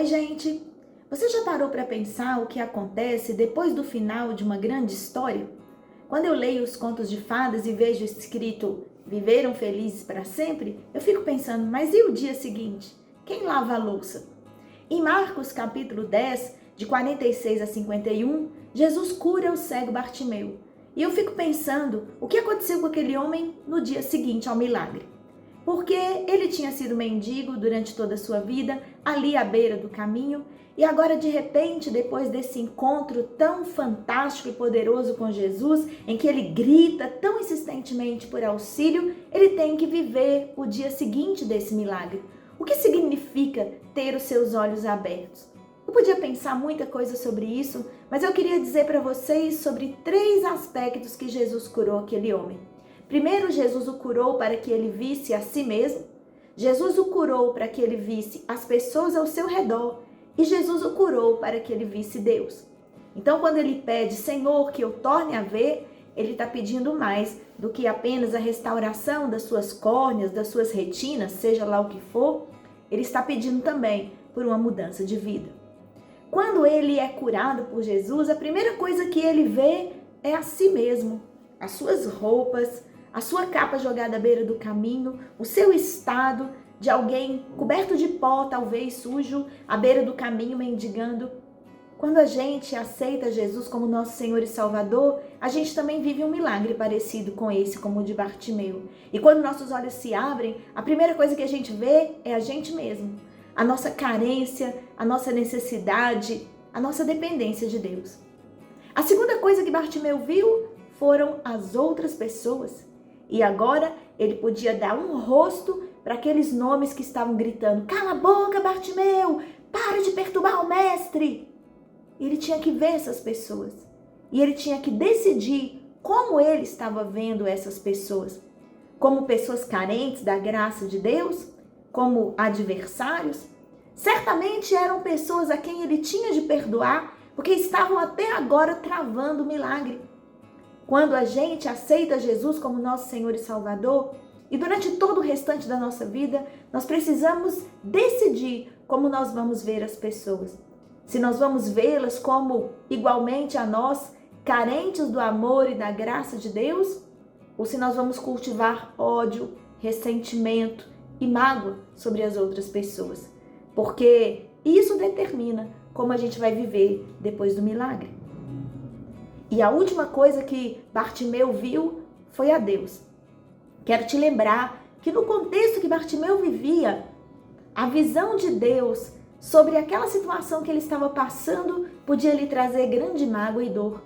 gente! Você já parou para pensar o que acontece depois do final de uma grande história? Quando eu leio os contos de fadas e vejo escrito "viveram felizes para sempre", eu fico pensando, mas e o dia seguinte? Quem lava a louça? Em Marcos capítulo 10, de 46 a 51, Jesus cura o cego Bartimeu. E eu fico pensando o que aconteceu com aquele homem no dia seguinte ao milagre. Porque ele tinha sido mendigo durante toda a sua vida, ali à beira do caminho, e agora de repente, depois desse encontro tão fantástico e poderoso com Jesus, em que ele grita tão insistentemente por auxílio, ele tem que viver o dia seguinte desse milagre. O que significa ter os seus olhos abertos? Eu podia pensar muita coisa sobre isso, mas eu queria dizer para vocês sobre 3 aspectos que Jesus curou aquele homem. Primeiro, Jesus o curou para que ele visse a si mesmo. Jesus o curou para que ele visse as pessoas ao seu redor. E Jesus o curou para que ele visse Deus. Então, quando ele pede, Senhor, que eu torne a ver, ele está pedindo mais do que apenas a restauração das suas córneas, das suas retinas, seja lá o que for. Ele está pedindo também por uma mudança de vida. Quando ele é curado por Jesus, a primeira coisa que ele vê é a si mesmo, as suas roupas, a sua capa jogada à beira do caminho, o seu estado de alguém coberto de pó, talvez sujo, à beira do caminho mendigando. Quando a gente aceita Jesus como nosso Senhor e Salvador, a gente também vive um milagre parecido com esse, como o de Bartimeu. E quando nossos olhos se abrem, a primeira coisa que a gente vê é a gente mesmo, a nossa carência, a nossa necessidade, a nossa dependência de Deus. A segunda coisa que Bartimeu viu foram as outras pessoas. E agora ele podia dar um rosto para aqueles nomes que estavam gritando: cala a boca, Bartimeu, para de perturbar o mestre. Ele tinha que ver essas pessoas. E ele tinha que decidir como ele estava vendo essas pessoas. Como pessoas carentes da graça de Deus? Como adversários? Certamente eram pessoas a quem ele tinha de perdoar, porque estavam até agora travando o milagre. Quando a gente aceita Jesus como nosso Senhor e Salvador, e durante todo o restante da nossa vida, nós precisamos decidir como nós vamos ver as pessoas. Se nós vamos vê-las como igualmente a nós, carentes do amor e da graça de Deus, ou se nós vamos cultivar ódio, ressentimento e mágoa sobre as outras pessoas. Porque isso determina como a gente vai viver depois do milagre. E a última coisa que Bartimeu viu foi a Deus. Quero te lembrar que no contexto que Bartimeu vivia, a visão de Deus sobre aquela situação que ele estava passando podia lhe trazer grande mágoa e dor.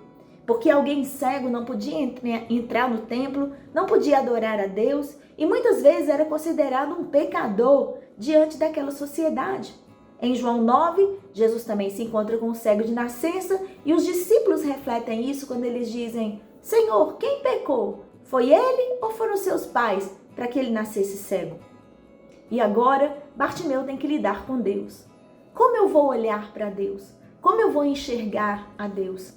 Porque alguém cego não podia entrar no templo, não podia adorar a Deus e muitas vezes era considerado um pecador diante daquela sociedade. Em João 9, Jesus também se encontra com o cego de nascença e os discípulos refletem isso quando eles dizem: Senhor, quem pecou? Foi ele ou foram seus pais para que ele nascesse cego? E agora, Bartimeu tem que lidar com Deus. Como eu vou olhar para Deus? Como eu vou enxergar a Deus?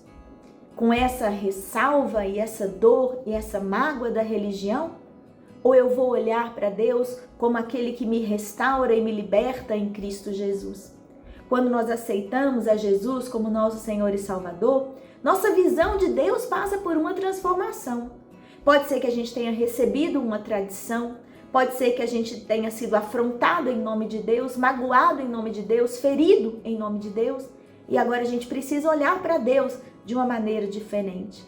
Com essa ressalva e essa dor e essa mágoa da religião? Ou eu vou olhar para Deus como aquele que me restaura e me liberta em Cristo Jesus? Quando nós aceitamos a Jesus como nosso Senhor e Salvador, nossa visão de Deus passa por uma transformação. Pode ser que a gente tenha recebido uma tradição, pode ser que a gente tenha sido afrontado em nome de Deus, magoado em nome de Deus, ferido em nome de Deus, e agora a gente precisa olhar para Deus de uma maneira diferente.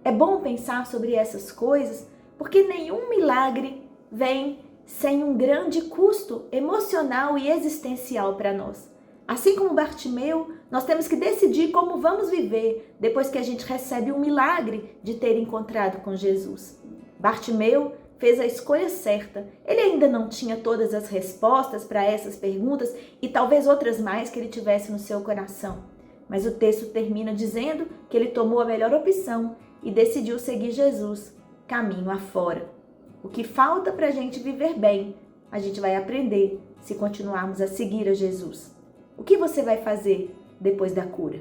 É bom pensar sobre essas coisas, porque nenhum milagre vem sem um grande custo emocional e existencial para nós. Assim como Bartimeu, nós temos que decidir como vamos viver depois que a gente recebe um milagre de ter encontrado com Jesus. Bartimeu fez a escolha certa. Ele ainda não tinha todas as respostas para essas perguntas e talvez outras mais que ele tivesse no seu coração. Mas o texto termina dizendo que ele tomou a melhor opção e decidiu seguir Jesus, caminho afora. O que falta para a gente viver bem, a gente vai aprender se continuarmos a seguir a Jesus. O que você vai fazer depois da cura?